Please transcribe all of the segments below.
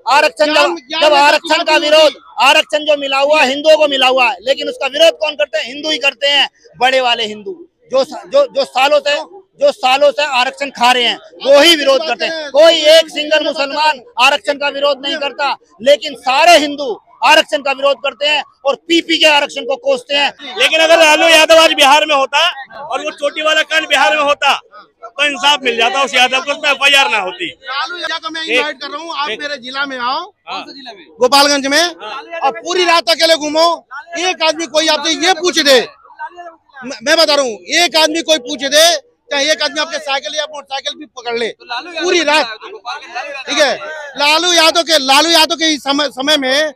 आरक्षण जब आरक्षण जो मिला हुआ हिंदुओं को मिला हुआ है, लेकिन उसका विरोध कौन करते हैं? हिंदू ही करते हैं, बड़े वाले हिंदू जो सालों से आरक्षण खा रहे हैं वो ही विरोध करते हैं। कोई एक सिंगल मुसलमान आरक्षण का विरोध नहीं करता, लेकिन सारे हिंदू आरक्षण का विरोध करते हैं और पी के आरक्षण को कोसते हैं। लेकिन अगर लालू यादव आज बिहार में होता और वो चोटी वाला कांड बिहार में होता तो इंसाफ मिल जाता उस यादव को, उसमें FIR ना होती। लालू यादव को मैं इनवाइट कर रहा हूँ, आप मेरे जिला में आओ। कौन सा जिला में? गोपालगंज में। और पूरी रात अकेले घूमो, एक आदमी कोई आपसे ये पूछ दे, मैं बता रहा हूँ, एक आदमी कोई पूछ दे, चाहे एक आदमी आपके साइकिल या मोटरसाइकिल भी पकड़ ले पूरी रात, ठीक है। लालू यादव के समय में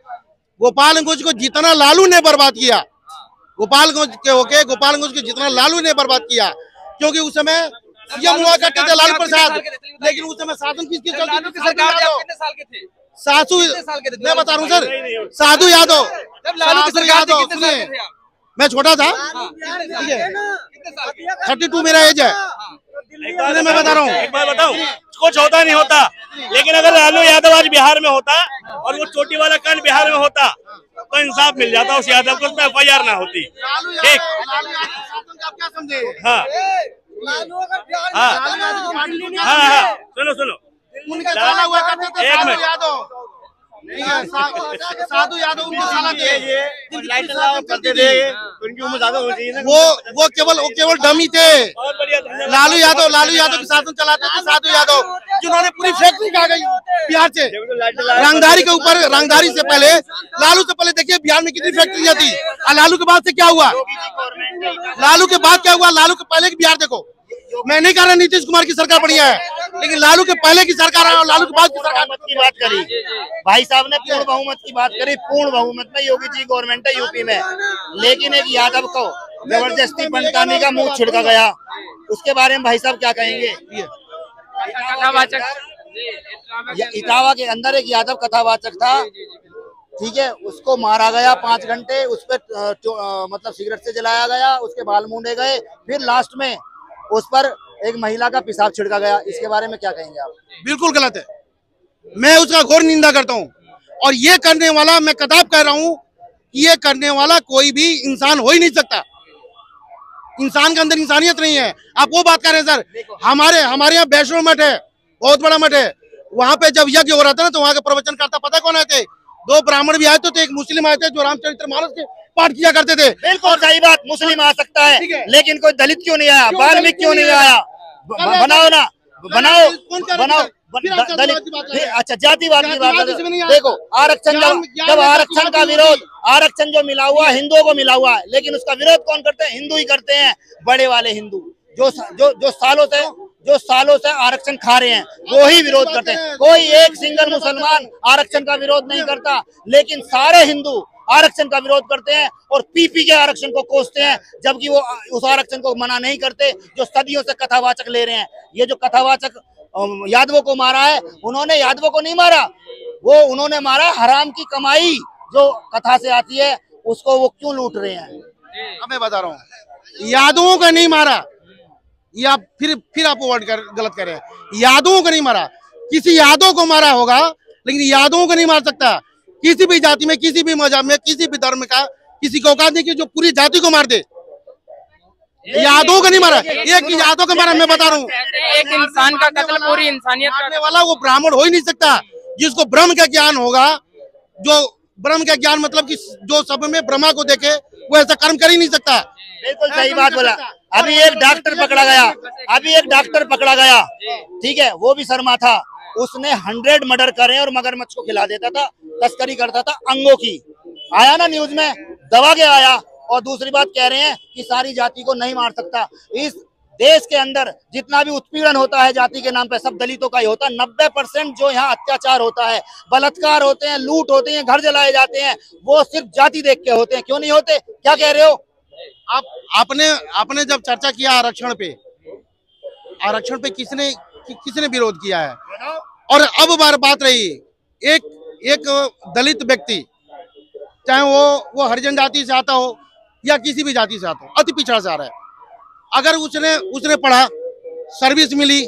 गोपालगंज को जितना लालू ने बर्बाद किया, गोपालगंज के जितना लालू ने बर्बाद किया, क्योंकि उस समय सीएम हुआ करते थे लालू प्रसाद, लेकिन उस समय शासन किसकी चलती थी? मैं बता रहा हूँ सर, साधु यादव, मैं छोटा था, ठीक है, 32 मेरा एज है। मैं बता रहा हूँ, एक बार बताऊं, कुछ होता नहीं होता, लेकिन अगर लालू यादव आज बिहार में होता और वो चोटी वाला कांड बिहार में होता तो इंसाफ मिल जाता उस यादव को, उसमें FIR ना होती। ठीक, क्या समझे? हाँ हाँ, सुनो एक मिनट, साधु यादव उनको साला लाइट करते थे, उनकी उम्र ज्यादा हो गई है। वो केवल डमी थे। लालू यादव की शासन चलाते थे साधु यादव, जिन्होंने पूरी फैक्ट्री खा गई बिहार से। रंगदारी के ऊपर, रंगदारी से पहले, लालू से पहले देखिए बिहार में कितनी फैक्ट्रियां थी, और लालू के बाद से क्या हुआ? लालू के बाद क्या हुआ? लालू के पहले की बिहार देखो। मैं नहीं कह रहा नीतीश कुमार की सरकार बढ़िया है, लेकिन लालू के पहले की सरकार और लालू के बाद की सरकार की बात करी, भाई साहब ने पूर्ण बहुमत की बात करी। पूर्ण बहुमत में योगी जी गवर्नमेंट है यूपी में, लेकिन एक यादव को जबरदस्ती पंचकामी का मुंह छिड़का गया, उसके बारे में भाई साहब क्या कहेंगे? इटावा के अंदर एक यादव कथावाचक था, ठीक है, उसको मारा गया 5 घंटे, उस पर मतलब सिगरेट से जलाया गया, उसके बाल मूंडे गए, फिर लास्ट में उस पर एक महिला का पेशाब छिड़का गया। इसके बारे में क्या कहेंगे आप? बिल्कुल गलत है, मैं उसका घोर निंदा करता हूँ। और ये करने वाला, मैं कदाप कह रहा हूँ, ये करने वाला कोई भी इंसान हो ही नहीं सकता। इंसान के अंदर इंसानियत नहीं है। आप वो बात कर रहे हैं सर, हमारे यहाँ वैष्णो मठ है, बहुत बड़ा मठ है, वहाँ पे जब यज्ञ हो रहा था ना, तो वहाँ के प्रवचन करता पता कौन आए थे? 2 ब्राह्मण भी आए थे, तो एक मुस्लिम आए थे जो रामचरितमानस के पाठ किया करते थे। बिल्कुल सही बात, मुस्लिम आ सकता है, लेकिन कोई दलित क्यों नहीं आया? वाल्मीकि क्यों नहीं आया? बनाओ ना, बनाओ दलित। अच्छा, जातिवाद की बात देखो, जब आरक्षण जो मिला हुआ हिंदुओं को मिला हुआ है, लेकिन उसका विरोध कौन करते हैं? हिंदू ही करते हैं, बड़े वाले हिंदू जो सालों से आरक्षण खा रहे हैं वो ही विरोध करते हैं। कोई एक सिंगल मुसलमान आरक्षण का विरोध नहीं करता, लेकिन सारे हिंदू आरक्षण का विरोध करते हैं और पी के आरक्षण को कोसते हैं, जबकि वो उस आरक्षण को मना नहीं करते जो सदियों से कथावाचक ले रहे हैं। ये जो कथावाचक यादवों को मारा है, उन्होंने यादवों को नहीं मारा, उन्होंने मारा हराम की कमाई जो कथा से आती है, उसको वो क्यों लूट रहे हैं? अब मैं बता रहा हूँ, यादवों का नहीं मारा, या फिर आप वर्ड गलत कर रहे हैं। यादवों को नहीं मारा, किसी यादव को मारा होगा, लेकिन यादवों को नहीं मार सकता। किसी भी जाति में, किसी भी मजहब में, किसी भी धर्म का किसी को औकात नहीं कि जो पूरी जाति को मार दे। यादवों को नहीं मारा, एक यादव को मारा। मैं बता रहा हूँ, एक इंसान का कत्ल पूरी इंसानियत करने वाला वो ब्राह्मण हो ही नहीं सकता, जिसको ब्रह्म का ज्ञान होगा। जो ब्रह्म का ज्ञान मतलब कि जो सब में ब्रह्मा को देखे, वो ऐसा कर्म कर ही नहीं सकता। बिल्कुल सही बात बोला। अभी एक डॉक्टर पकड़ा गया, ठीक है, वो भी शर्मा था, उसने 100 मर्डर करे और मगरमच्छ को खिला देता था, तस्करी करता था अंगों की। आया ना न्यूज में, दबा के आया। और दूसरी बात कह रहे हैं कि सारी जाति को नहीं मार सकता। इस देश के अंदर जितना भी उत्पीड़न होता है जाति के नाम पे, सब दलितों का ही होता है। 90% जो यहाँ अत्याचार होता है, बलात्कार होते हैं, लूट होते हैं, घर जलाए जाते हैं, वो सिर्फ जाति देख के होते हैं। क्यों नहीं होते? क्या कह रहे हो आपने जब चर्चा किया आरक्षण पे किसने विरोध किया है? और अब बात रही एक दलित व्यक्ति, चाहे वो हरिजन जाति से आता हो या किसी भी जाति से आता हो, अति पिछड़ा से आ रहा है, अगर उसने पढ़ा, सर्विस मिली,